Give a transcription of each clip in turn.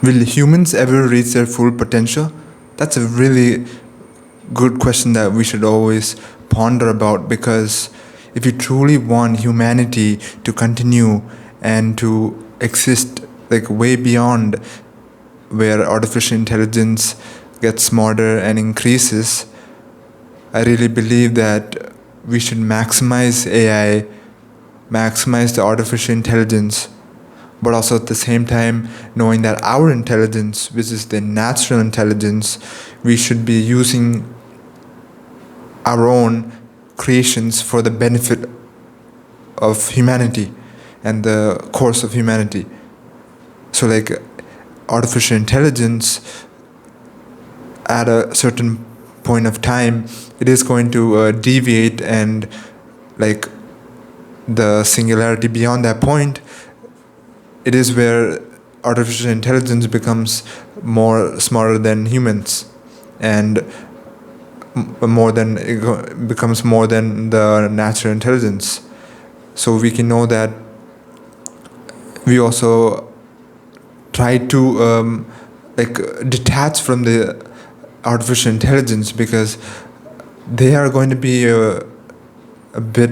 Will humans ever reach their full potential? That's a really good question that we should always ponder about, because if you truly want humanity to continue and to exist like way beyond where artificial intelligence gets smarter and increases, I really believe that we should maximize AI, maximize the artificial intelligence, but also at the same time knowing that our intelligence, which is the natural intelligence, we should be using our own creations for the benefit of humanity and the course of humanity. So like artificial intelligence, at a certain point of time, it is going to deviate, and like the singularity beyond that point, it is where artificial intelligence becomes more smarter than humans, and becomes more than the natural intelligence. So we can know that we also try to like detach from the artificial intelligence, because they are going to be a bit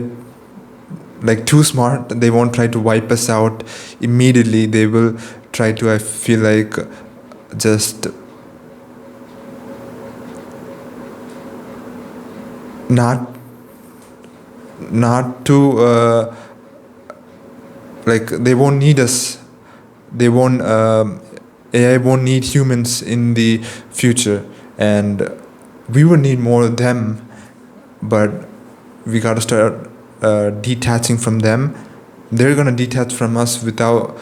like too smart. They won't try to wipe us out immediately. They will try to, I feel like, just not to like they won't need us. They won't AI won't need humans in the future, and we will need more of them, but we got to start detaching from them. They're gonna detach from us without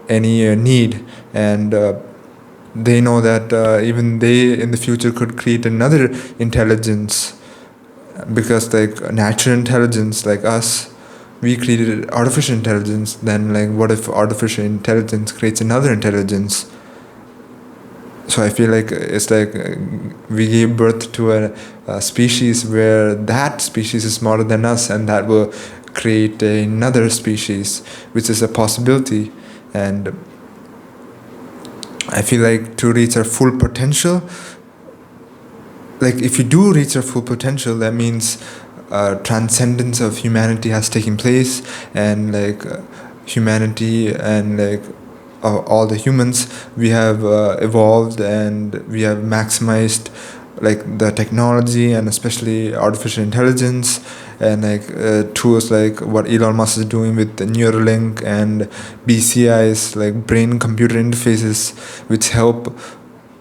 any need, and they know that even they in the future could create another intelligence, because like natural intelligence, like us, we created artificial intelligence. Then like what if artificial intelligence creates another intelligence? So I feel like it's like we gave birth to a species where that species is smarter than us, and that will create another species, which is a possibility. And I feel like to reach our full potential, like if you do reach our full potential, that means transcendence of humanity has taken place, and like humanity and like all the humans, we have evolved, and we have maximized like the technology, and especially artificial intelligence, and like tools like what Elon Musk is doing with the Neuralink and BCIs, like brain computer interfaces, which help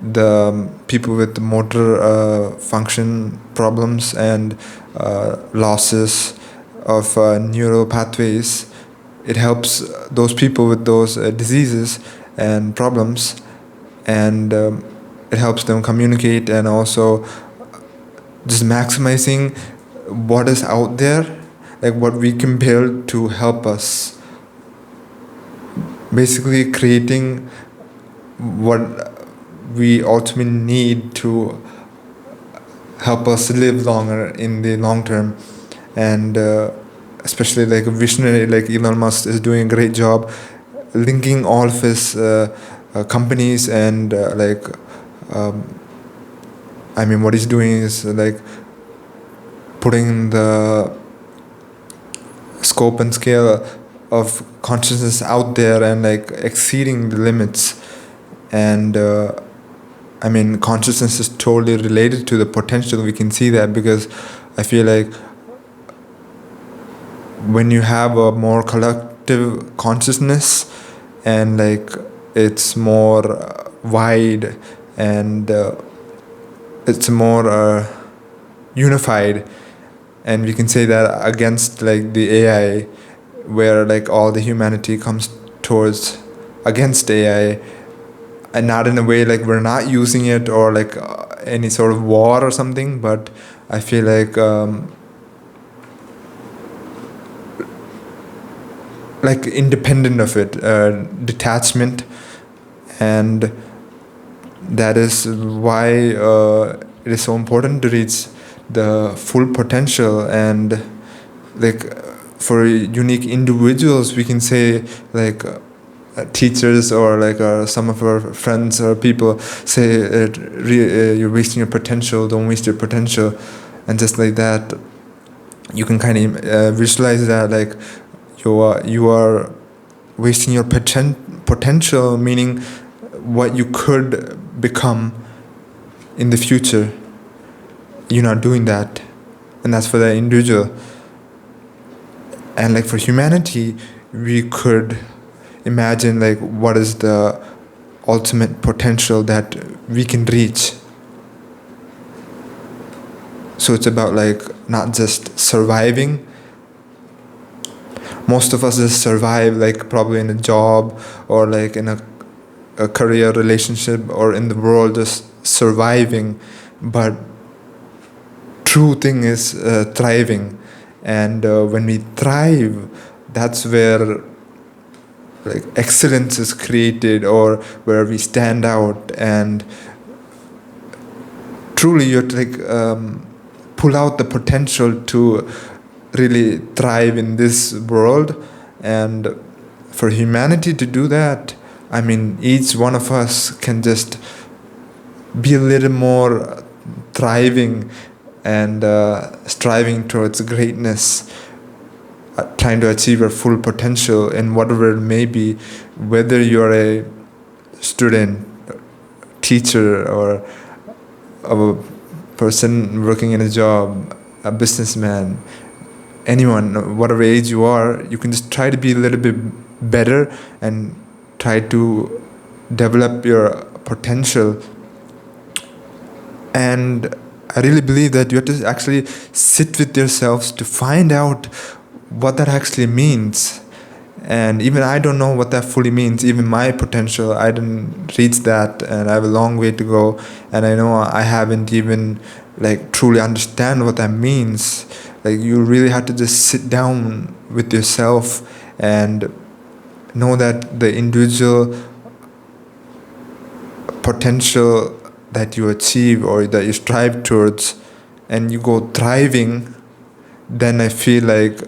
the people with motor function problems and losses of neural pathways. It helps those people with those diseases and problems, and it helps them communicate, and also just maximizing what is out there, like what we can build to help us, basically creating what we ultimately need to help us live longer in the long term. And especially like a visionary like Elon Musk is doing a great job linking all of his companies, and I mean, what he's doing is like putting the scope and scale of consciousness out there, and like exceeding the limits. And I mean, consciousness is totally related to the potential. We can see that, because I feel like when you have a more collective consciousness, and like it's more wide, and it's more unified, and we can say that against like the AI, where like all the humanity comes towards against AI, and not in a way like we're not using it, or like any sort of war or something, but I feel like independent of it, detachment. And that is why it is so important to reach the full potential. And like for unique individuals, we can say like teachers or like some of our friends or people say you're wasting your potential, don't waste your potential, and just like that you can kind of visualize that like you are wasting your potential, meaning what you could become in the future. You're not doing that, and that's for the individual. And like for humanity, we could imagine like what is the ultimate potential that we can reach. So it's about like not just surviving. Most of us just survive like probably in a job or like in a career relationship or in the world just surviving, but true thing is thriving. And when we thrive, that's where like excellence is created, or where we stand out, and truly you have to like pull out the potential to really thrive in this world. And for humanity to do that, I mean, each one of us can just be a little more thriving and striving towards greatness, trying to achieve our full potential in whatever it may be, whether you're a student, teacher, or a person working in a job, a businessman, anyone, whatever age you are, you can just try to be a little bit better and try to develop your potential. And I really believe that you have to actually sit with yourselves to find out what that actually means. And even I don't know what that fully means. Even my potential, I didn't reach that, and I have a long way to go. And I know I haven't even like truly understand what that means. Like you really have to just sit down with yourself and know that the individual potential that you achieve or that you strive towards, and you go thriving, then I feel like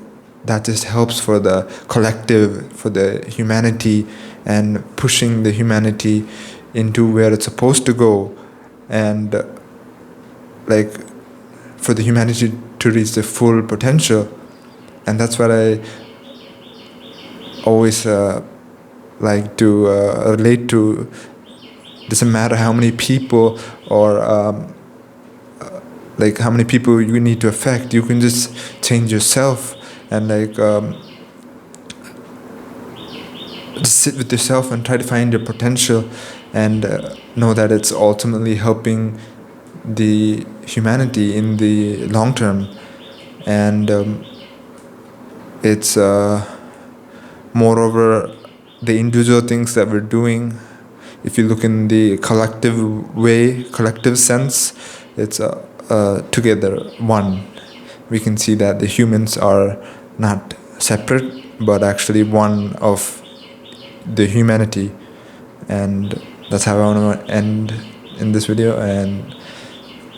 that just helps for the collective, for the humanity, and pushing the humanity into where it's supposed to go, and like for the humanity to reach the full potential. And that's what I always like to relate to. Doesn't matter how many people or like how many people you need to affect, you can just change yourself and like just sit with yourself and try to find your potential, and know that it's ultimately helping the humanity in the long term. And it's moreover the individual things that we're doing. If you look in the collective way, collective sense, it's together one. We can see that the humans are not separate, but actually one of the humanity. And that's how I want to end in this video, and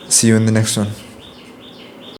see you in the next one.